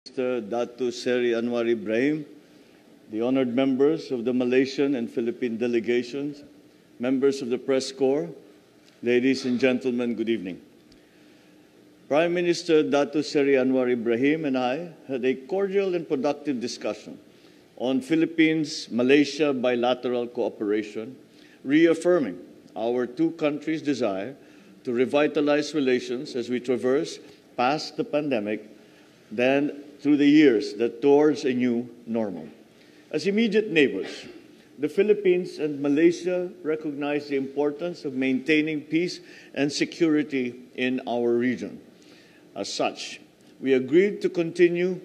Mr. Datu Seri Anwar Ibrahim, the honored members of the Malaysian and Philippine delegations, members of the press corps, ladies and gentlemen, good evening. Prime Minister Datu Seri Anwar Ibrahim and I had a cordial and productive discussion on Philippines-Malaysia bilateral cooperation, reaffirming our two countries' desire to revitalize relations as we traverse past the pandemic, then through the years that towards a new normal. As immediate neighbors, the Philippines and Malaysia recognize the importance of maintaining peace and security in our region. As such, we agreed to continue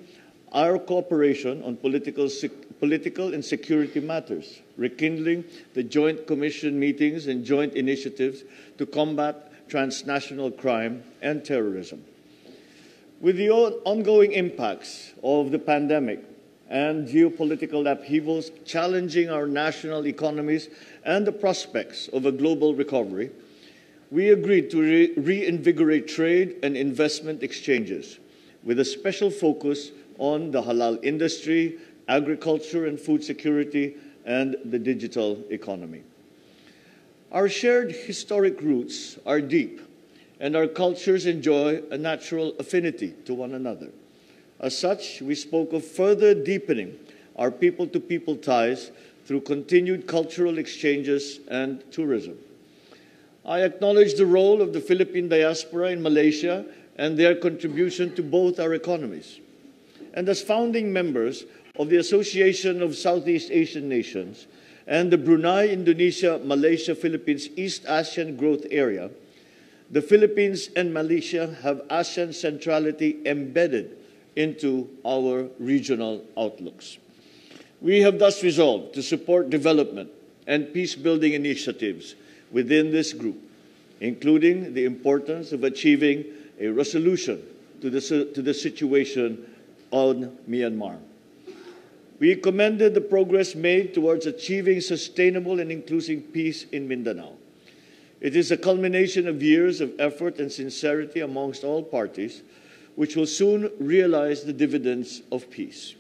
our cooperation on political and security matters, rekindling the Joint Commission meetings and joint initiatives to combat transnational crime and terrorism. With the ongoing impacts of the pandemic and geopolitical upheavals challenging our national economies and the prospects of a global recovery, we agreed to reinvigorate trade and investment exchanges with a special focus on the halal industry, agriculture and food security, and the digital economy. Our shared historic roots are deep, and our cultures enjoy a natural affinity to one another. As such, we spoke of further deepening our people-to-people ties through continued cultural exchanges and tourism. I acknowledge the role of the Philippine diaspora in Malaysia and their contribution to both our economies. And as founding members of the Association of Southeast Asian Nations and the Brunei, Indonesia, Malaysia, Philippines East Asian Growth Area, the Philippines and Malaysia have ASEAN centrality embedded into our regional outlooks. We have thus resolved to support development and peace-building initiatives within this group, including the importance of achieving a resolution to the situation on Myanmar. We commended the progress made towards achieving sustainable and inclusive peace in Mindanao. It is a culmination of years of effort and sincerity amongst all parties, which will soon realize the dividends of peace.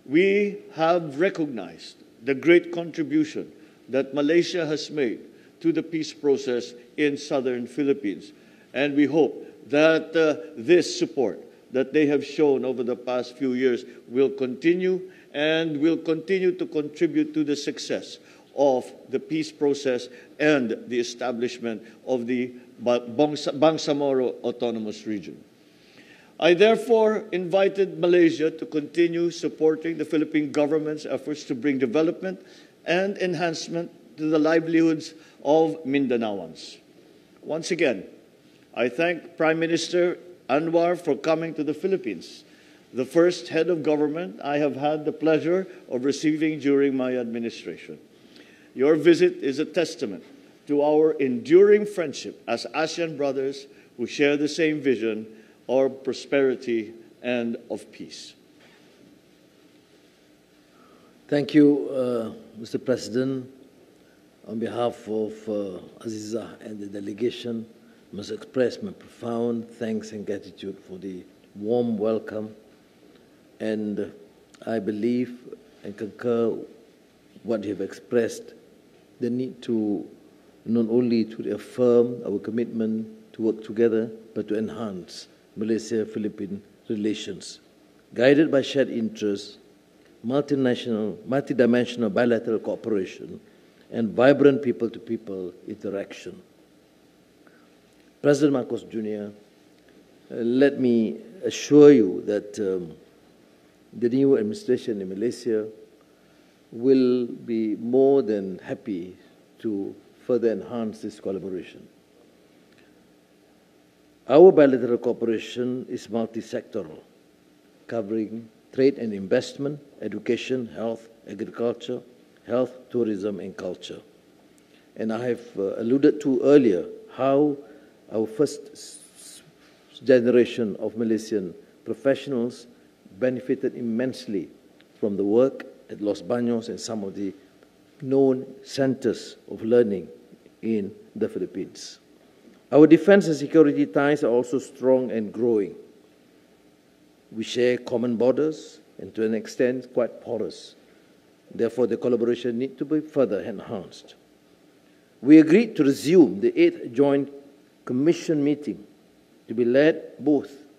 We have recognized the great contribution that Malaysia has made to the peace process in southern Philippines, and we hope that this support that they have shown over the past few years will continue and will continue to contribute to the success of the peace process and the establishment of the Bangsamoro Autonomous Region. I therefore invited Malaysia to continue supporting the Philippine government's efforts to bring development and enhancement to the livelihoods of Mindanaoans. Once again, I thank Prime Minister Anwar for coming to the Philippines, the first head of government I have had the pleasure of receiving during my administration. Your visit is a testament to our enduring friendship as ASEAN brothers who share the same vision of prosperity and of peace. Thank you, Mr. President. On behalf of Aziza and the delegation, I must express my profound thanks and gratitude for the warm welcome. And I believe and concur what you have expressed, the need to not only to reaffirm our commitment to work together, but to enhance Malaysia-Philippine relations, guided by shared interests, multidimensional bilateral cooperation, and vibrant people-to-people interaction. President Marcos Jr., let me assure you that the new administration in Malaysia will be more than happy to further enhance this collaboration. Our bilateral cooperation is multi-sectoral, covering trade and investment, education, health, agriculture, health, tourism, and culture. And I have alluded to earlier how our first generation of Malaysian professionals benefited immensely from the work at Los Baños and some of the known centers of learning in the Philippines. Our defense and security ties are also strong and growing. We share common borders and to an extent quite porous. Therefore, the collaboration needs to be further enhanced. We agreed to resume the 8th Joint Commission meeting to be led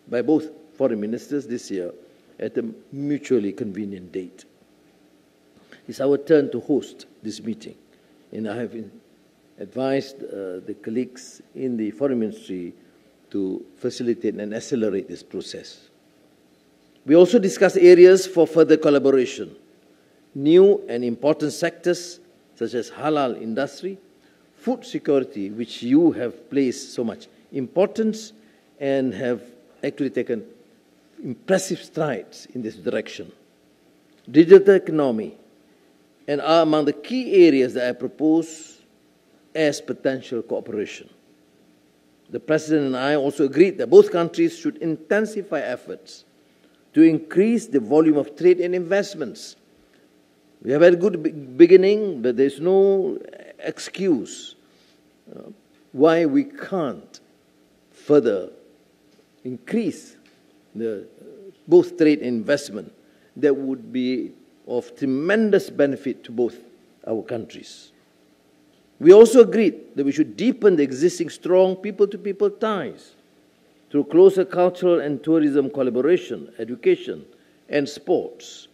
by both foreign ministers this year at a mutually convenient date. It's our turn to host this meeting, and I have advised the colleagues in the Foreign Ministry to facilitate and accelerate this process. We also discussed areas for further collaboration, new and important sectors such as halal industry, food security, which you have placed so much importance and have actually taken impressive strides in this direction. Digital economy, and are among the key areas that I propose as potential cooperation. The President and I also agreed that both countries should intensify efforts to increase the volume of trade and investments. We have had a good beginning, but there's no excuse why we can't further increase both trade and investment. That would be of tremendous benefit to both our countries. We also agreed that we should deepen the existing strong people-to-people ties through closer cultural and tourism collaboration, education, and sports.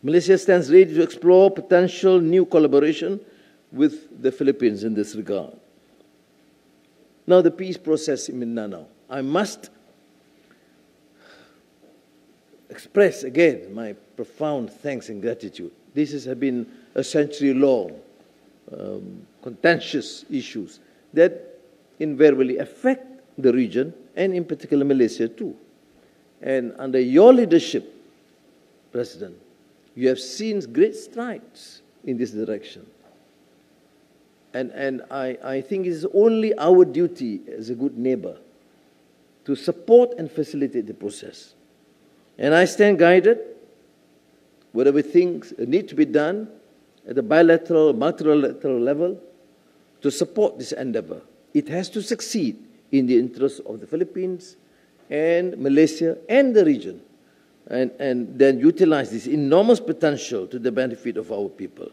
Malaysia stands ready to explore potential new collaboration with the Philippines in this regard. Now, the peace process in Mindanao. I must express again my profound thanks and gratitude. This has been a century-long contentious issues that invariably affect the region and in particular Malaysia too. And under your leadership, President, you have seen great strides in this direction. And I think it is only our duty as a good neighbor to support and facilitate the process. And I stand guided, whatever things need to be done at the bilateral, multilateral level to support this endeavor. It has to succeed in the interest of the Philippines and Malaysia and the region, and then utilize this enormous potential to the benefit of our people.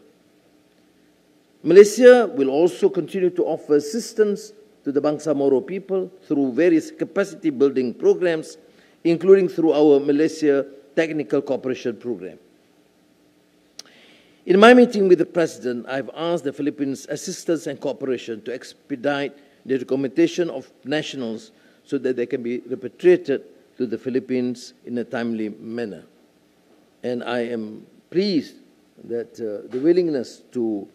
Malaysia will also continue to offer assistance to the Bangsa Moro people through various capacity building programs, including through our Malaysia Technical Cooperation Program. In my meeting with the President, I've asked the Philippines assistance and cooperation to expedite the documentation of nationals so that they can be repatriated to the Philippines in a timely manner. And I am pleased that the willingness to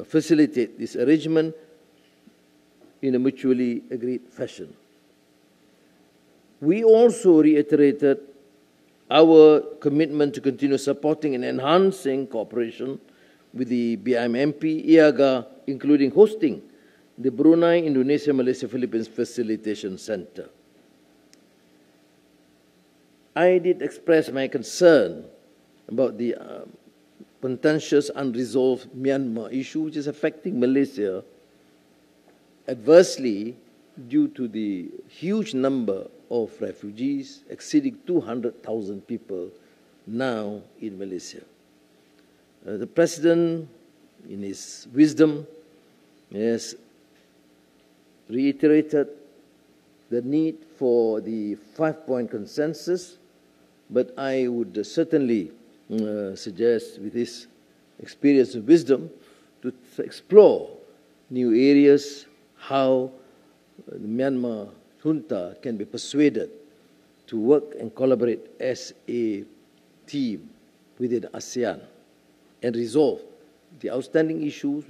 facilitate this arrangement in a mutually agreed fashion. We also reiterated our commitment to continue supporting and enhancing cooperation with the BIMMP, IAGA, including hosting the Brunei, Indonesia, Malaysia, Philippines Facilitation Center. I did express my concern about the contentious, unresolved Myanmar issue, which is affecting Malaysia adversely due to the huge number of refugees, exceeding 200,000 people now in Malaysia. The President, in his wisdom, has reiterated the need for the 5-point consensus, but I would certainly suggest, with his experience and wisdom, to explore new areas, how the Myanmar junta can be persuaded to work and collaborate as a team within ASEAN and resolve the outstanding issues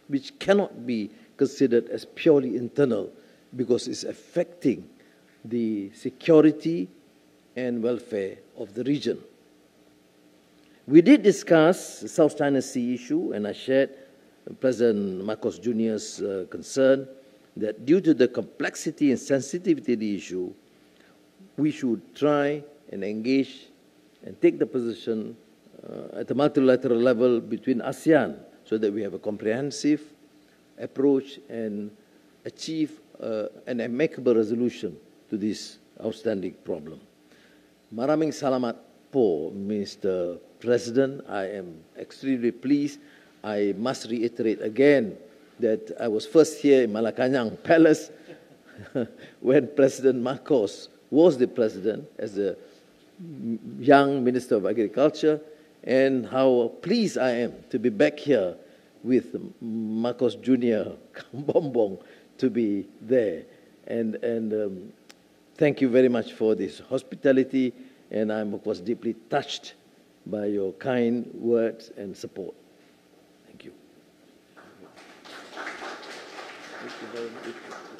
which cannot be considered as purely internal because it's affecting the security and welfare of the region. We did discuss the South China Sea issue, and I shared President Marcos Jr.'s concern that due to the complexity and sensitivity of the issue, we should try and engage and take the position at the multilateral level between ASEAN so that we have a comprehensive approach and achieve an amicable resolution to this outstanding problem. Maraming salamat po, Mr. President. I am extremely pleased. I must reiterate again that I was first here in Malacanang Palace when President Marcos was the president as a young Minister of Agriculture, and how pleased I am to be back here with Marcos Jr. Bombong to be there. And thank you very much for this hospitality, and I was deeply touched by your kind words and support. Thank you. Thank you very much.